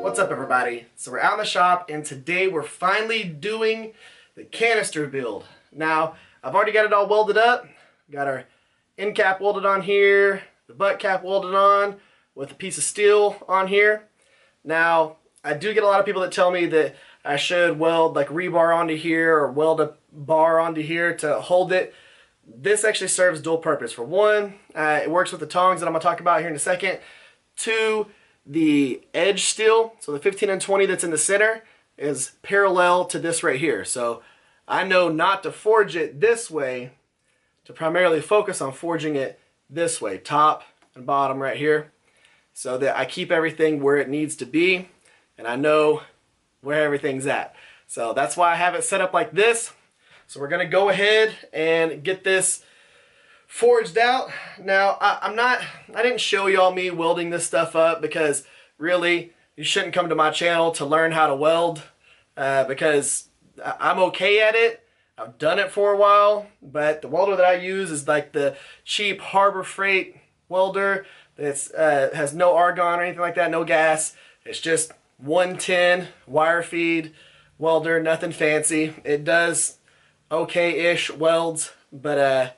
What's up, everybody? So we're out in the shop, and today we're finally doing the canister build. Now, I've already got it all welded up. Got our end cap welded on here, the butt cap welded on with a piece of steel on here. Now, I do get a lot of people that tell me that I should weld like rebar onto here or weld a bar onto here to hold it. This actually serves dual purpose. For one, it works with the tongs that I'm going to talk about here in a second. Two, the edge steel, so the 15 and 20 that's in the center, is parallel to this right here. So I know not to forge it this way, to primarily focus on forging it this way, top and bottom right here, so that I keep everything where it needs to be and I know where everything's at. So that's why I have it set up like this. So we're gonna go ahead and get this forged out. Now, I didn't show y'all me welding this stuff up because really you shouldn't come to my channel to learn how to weld because I'm okay at it. I've done it for a while, but the welder that I use is like the cheap Harbor Freight welder that has no argon or anything like that, no gas. It's just 110 wire feed welder, nothing fancy. It does okay-ish welds, but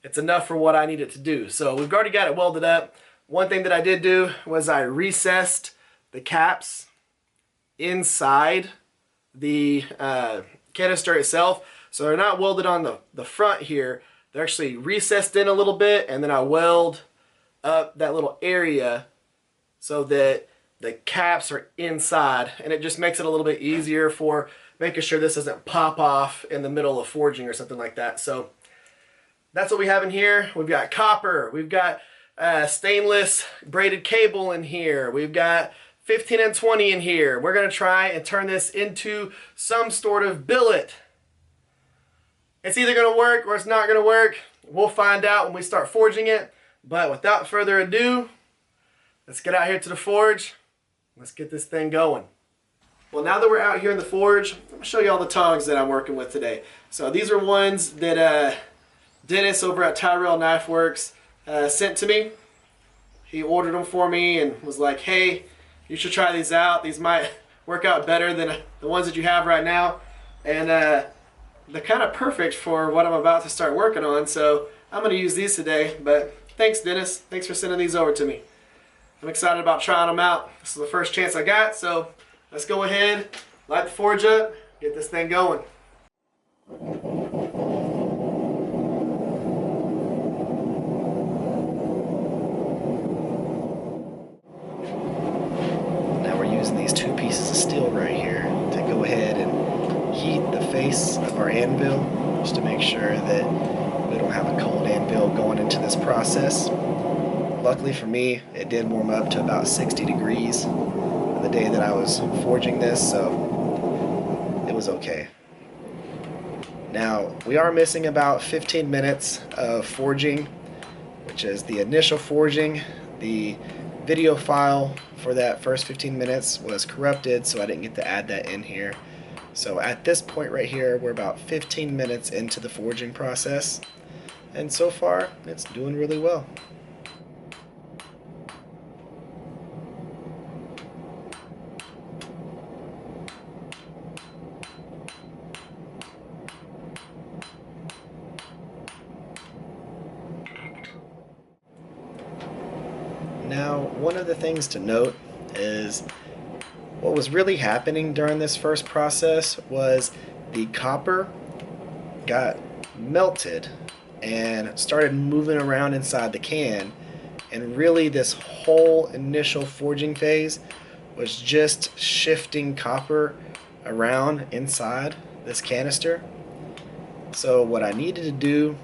it's enough for what I need it to do. So we've already got it welded up. One thing that I did do was I recessed the caps inside the canister itself. So they're not welded on the front here. They're actually recessed in a little bit, and then I weld up that little area so that the caps are inside, and it just makes it a little bit easier for making sure this doesn't pop off in the middle of forging or something like that. So that's what we have in here. We've got copper, we've got stainless braided cable in here, we've got 15 and 20 in here. We're gonna try and turn this into some sort of billet. It's either gonna work or it's not gonna work. We'll find out when we start forging it. But without further ado, let's get out here to the forge. Let's get this thing going. Well, now that we're out here in the forge, I'm gonna show you all the tongs that I'm working with today. So these are ones that Dennis over at Tyrell Knife Works sent to me. He ordered them for me and was like, hey, you should try these out. These might work out better than the ones that you have right now. And they're kind of perfect for what I'm about to start working on. So I'm going to use these today. But thanks, Dennis. Thanks for sending these over to me. I'm excited about trying them out. This is the first chance I got. So let's go ahead, light the forge up, get this thing going. Using these two pieces of steel right here to go ahead and heat the face of our anvil, just to make sure that we don't have a cold anvil going into this process. Luckily for me, it did warm up to about 60 degrees the day that I was forging this, so it was okay. Now, we are missing about 15 minutes of forging, which is the initial forging. The video file for that first 15 minutes was corrupted, so I didn't get to add that in here. So at this point right here, we're about 15 minutes into the forging process, and so far it's doing really well. Now, one of the things to note is what was really happening during this first process was the copper got melted and started moving around inside the can, and really this whole initial forging phase was just shifting copper around inside this canister. So what I needed to do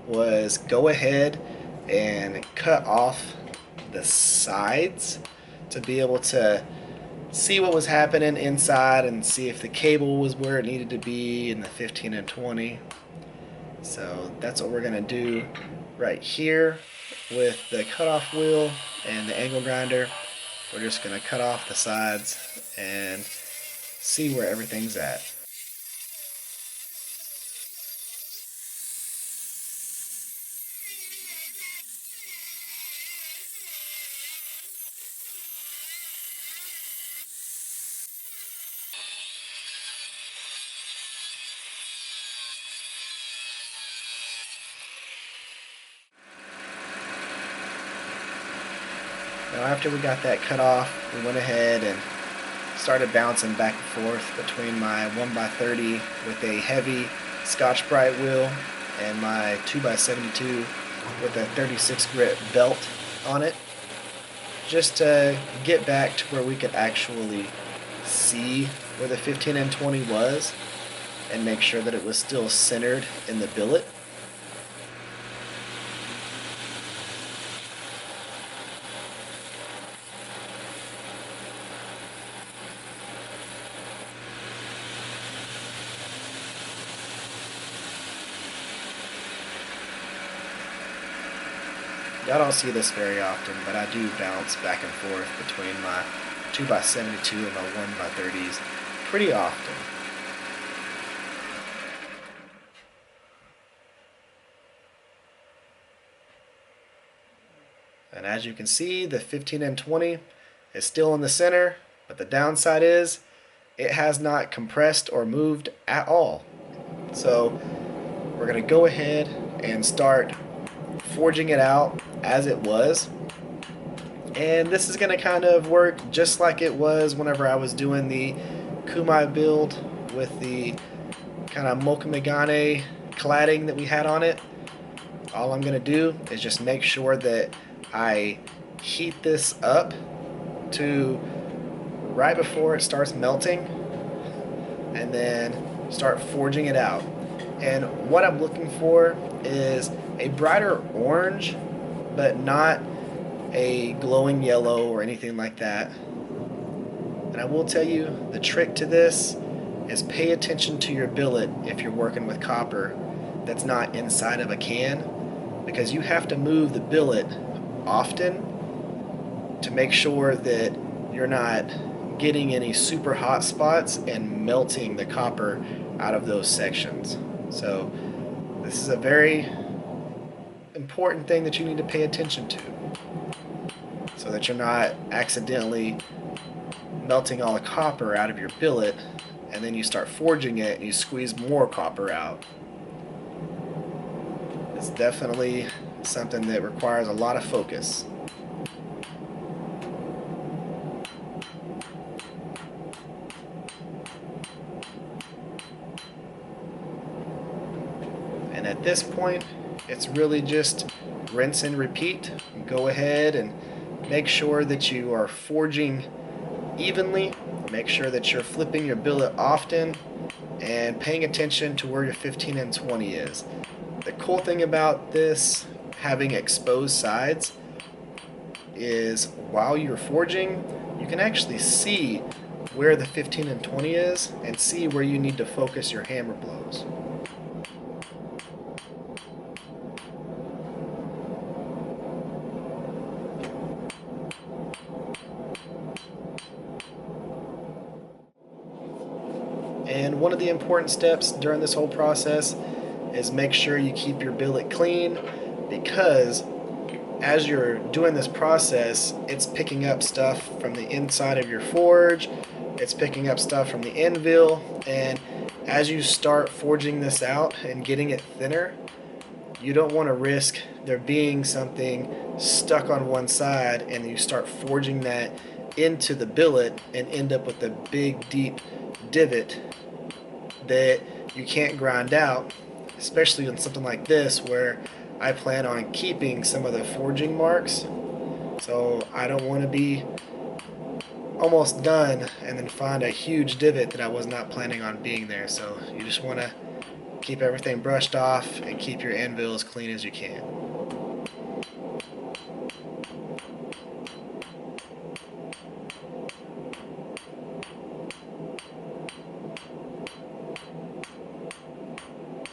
was go ahead and cut off the sides to be able to see what was happening inside and see if the cable was where it needed to be in the 15 and 20. So that's what we're going to do right here with the cutoff wheel and the angle grinder. We're just going to cut off the sides and see where everything's at. Now after we got that cut off, we went ahead and started bouncing back and forth between my 1x30 with a heavy Scotch-Brite wheel and my 2x72 with a 36 grit belt on it, just to get back to where we could actually see where the 15N20 was and make sure that it was still centered in the billet. Y'all don't see this very often, but I do bounce back and forth between my 2x72 and my 1x30s pretty often. And as you can see, the 15N20 is still in the center, but the downside is it has not compressed or moved at all. So we're going to go ahead and start forging it out as it was, and this is going to kind of work just like it was whenever I was doing the Kumai build with the kind of Mokumegane cladding that we had on it. All I'm going to do is just make sure that I heat this up to right before it starts melting, and then start forging it out. And what I'm looking for is a brighter orange, but not a glowing yellow or anything like that. And I will tell you, the trick to this is pay attention to your billet if you're working with copper that's not inside of a can, because you have to move the billet often to make sure that you're not getting any super hot spots and melting the copper out of those sections. So this is a very important thing that you need to pay attention to, so that you're not accidentally melting all the copper out of your billet and then you start forging it and you squeeze more copper out. It's definitely something that requires a lot of focus. And at this point, it's really just rinse and repeat. Go ahead and make sure that you are forging evenly. Make sure that you're flipping your billet often and paying attention to where your 15N20 is. The cool thing about this having exposed sides is while you're forging, you can actually see where the 15N20 is and see where you need to focus your hammer blows. And one of the important steps during this whole process is make sure you keep your billet clean, because as you're doing this process, it's picking up stuff from the inside of your forge, it's picking up stuff from the anvil, and as you start forging this out and getting it thinner, you don't want to risk there being something stuck on one side and you start forging that into the billet and end up with a big deep divot that you can't grind out, especially on something like this where I plan on keeping some of the forging marks. So I don't want to be almost done and then find a huge divot that I was not planning on being there. So you just want to keep everything brushed off and keep your anvil as clean as you can.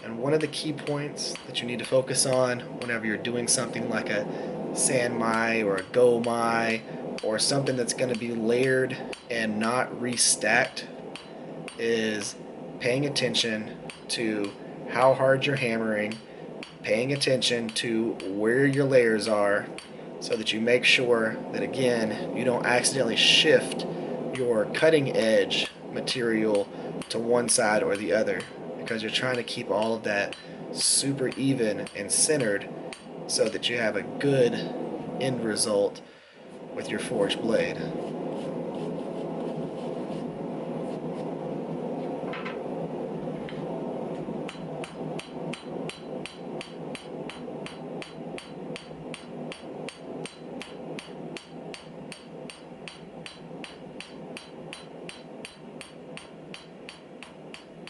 And one of the key points that you need to focus on whenever you're doing something like a sand mai or a go mai or something that's going to be layered and not restacked is paying attention to how hard you're hammering, paying attention to where your layers are, so that you make sure that, again, you don't accidentally shift your cutting edge material to one side or the other, because you're trying to keep all of that super even and centered so that you have a good end result with your forged blade.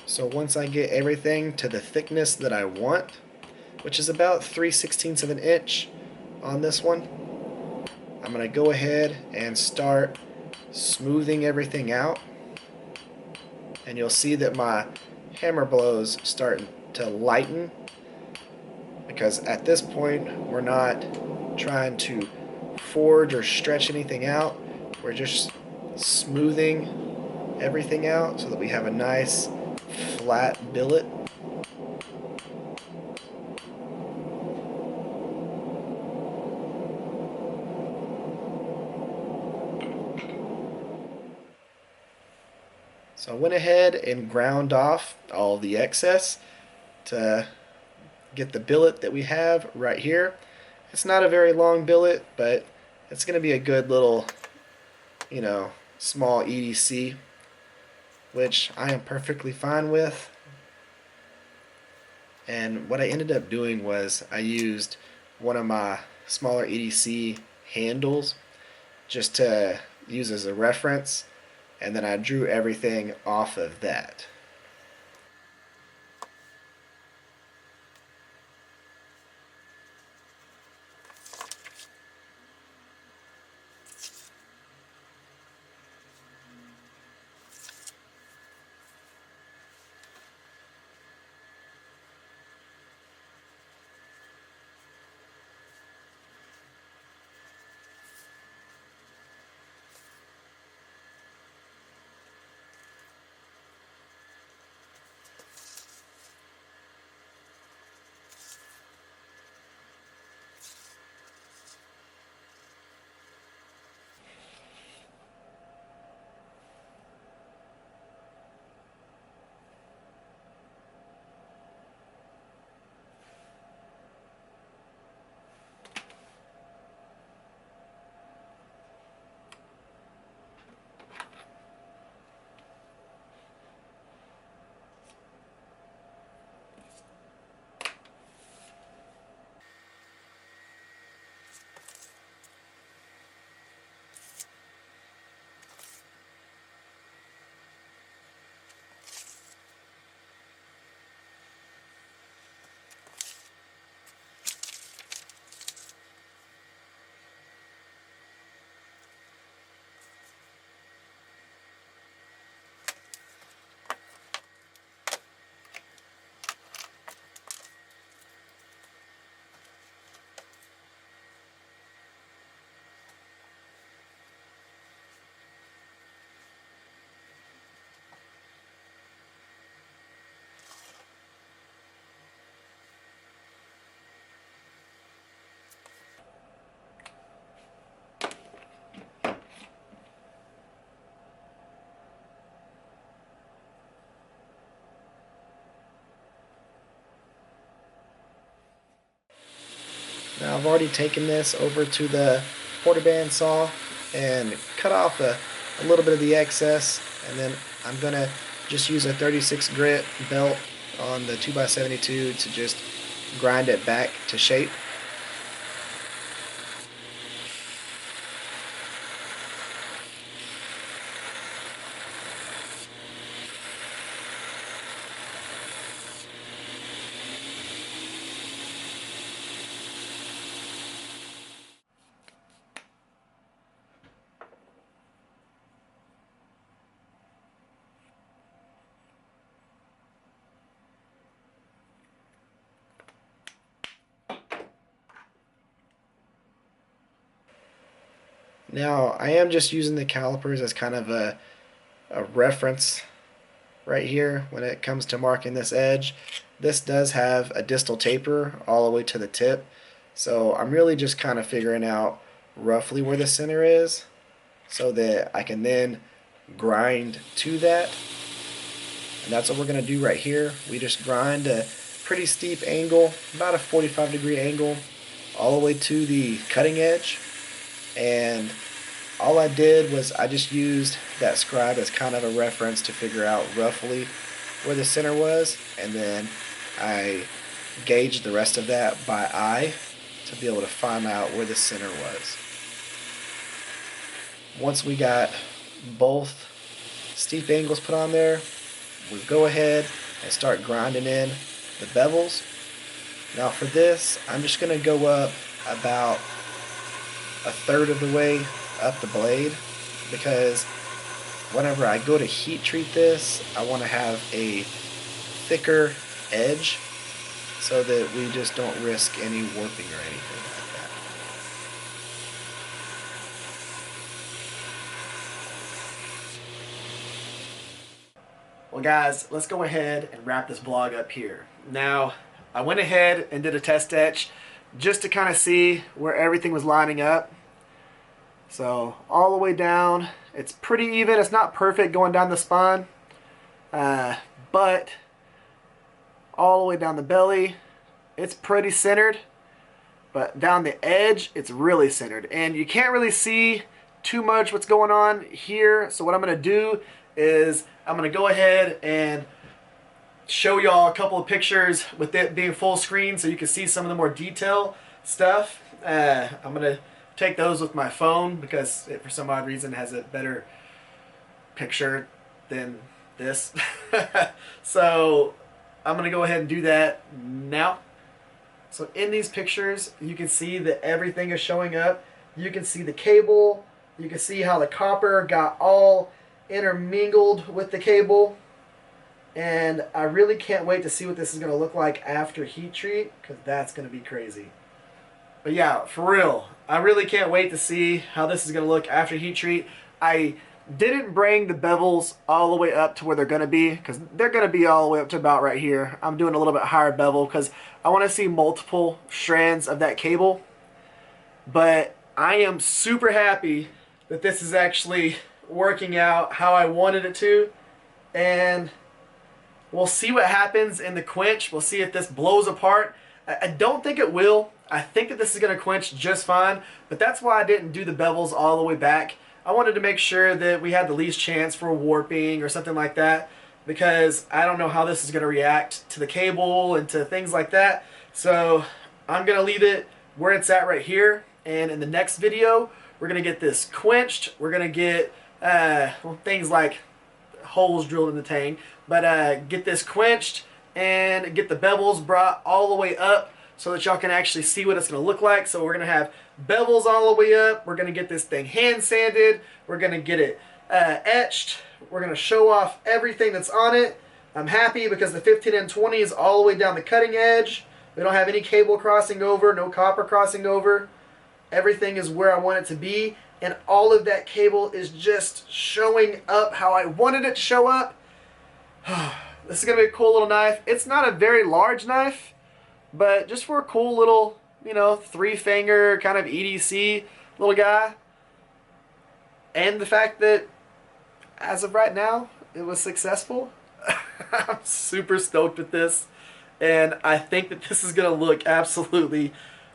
So once I get everything to the thickness that I want, which is about 3/16 of an inch on this one, I'm going to go ahead and start smoothing everything out. And you'll see that my hammer blows starting to lighten, because at this point we're not trying to forge or stretch anything out. We're just smoothing everything out so that we have a nice flat billet. So I went ahead and ground off all the excess to get the billet that we have right here. It's not a very long billet, but it's going to be a good little, small EDC, which I am perfectly fine with. And what I ended up doing was I used one of my smaller EDC handles just to use as a reference, and then I drew everything off of that. Now I've already taken this over to the quarter band saw and cut off a little bit of the excess, and then I'm going to just use a 36 grit belt on the 2x72 to just grind it back to shape. Now, I am just using the calipers as kind of a reference right here when it comes to marking this edge. This does have a distal taper all the way to the tip, so I'm really just kind of figuring out roughly where the center is so that I can then grind to that. And that's what we're going to do right here. We just grind a pretty steep angle, about a 45-degree angle, all the way to the cutting edge. And all I did was I just used that scribe as kind of a reference to figure out roughly where the center was, and then I gauged the rest of that by eye to be able to find out where the center was. Once we got both steep angles put on there, we go ahead and start grinding in the bevels. Now for this, I'm just going to go up about a third of the way up the blade, because whenever I go to heat treat this, I want to have a thicker edge so that we just don't risk any warping or anything like that. Well guys, let's go ahead and wrap this vlog up here. Now, I went ahead and did a test etch just to kind of see where everything was lining up. So all the way down, it's pretty even. It's not perfect going down the spine, but all the way down the belly, it's pretty centered. But down the edge, it's really centered. And you can't really see too much what's going on here. So what I'm going to do is I'm going to go ahead and show y'all a couple of pictures with it being full screen so you can see some of the more detail stuff. I'm going to take those with my phone because it for some odd reason has a better picture than this. So I'm going to go ahead and do that now. So in these pictures you can see that everything is showing up. You can see the cable. You can see how the copper got all intermingled with the cable. And I really can't wait to see what this is going to look like after heat treat, because that's going to be crazy. But yeah, for real, I really can't wait to see how this is going to look after heat treat. I didn't bring the bevels all the way up to where they're going to be, because they're going to be all the way up to about right here. I'm doing a little bit higher bevel because I want to see multiple strands of that cable. But I am super happy that this is actually working out how I wanted it to. And we'll see what happens in the quench. We'll see if this blows apart. I don't think it will. I think that this is going to quench just fine, but that's why I didn't do the bevels all the way back. I wanted to make sure that we had the least chance for warping or something like that, because I don't know how this is going to react to the cable and to things like that. So I'm going to leave it where it's at right here, and in the next video we're going to get this quenched. We're going to get things like holes drilled in the tank, but get this quenched and get the bevels brought all the way up so that y'all can actually see what it's going to look like. So we're going to have bevels all the way up. We're going to get this thing hand sanded. We're going to get it etched. We're going to show off everything that's on it. I'm happy because the 15 and 20 is all the way down the cutting edge. We don't have any cable crossing over, no copper crossing over. Everything is where I want it to be. And all of that cable is just showing up how I wanted it to show up. This is going to be a cool little knife. It's not a very large knife, but just for a cool little, you know, 3-finger kind of EDC little guy. And the fact that, as of right now, it was successful. I'm super stoked with this. And I think that this is going to look absolutely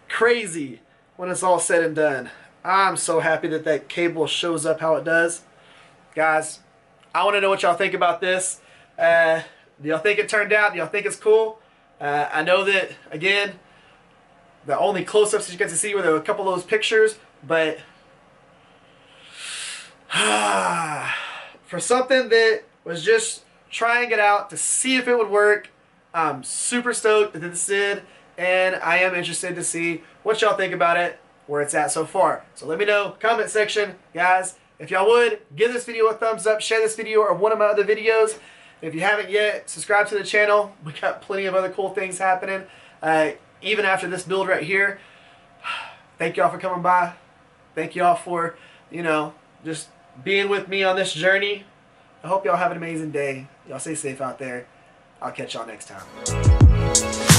crazy when it's all said and done. I'm so happy that that cable shows up how it does. Guys, I want to know what y'all think about this. Do y'all think it turned out? Do y'all think it's cool? I know that, again, the only close-ups that you get to see were a couple of those pictures, but for something that was just trying it out to see if it would work, I'm super stoked that this did, and I am interested to see what y'all think about it, where it's at so far. So let me know, comment section, guys. If y'all would, give this video a thumbs up, share this video or one of my other videos. If you haven't yet, subscribe to the channel. We got plenty of other cool things happening, even after this build right here. Thank y'all for coming by. Thank y'all for, you know, just being with me on this journey. I hope y'all have an amazing day. Y'all stay safe out there. I'll catch y'all next time.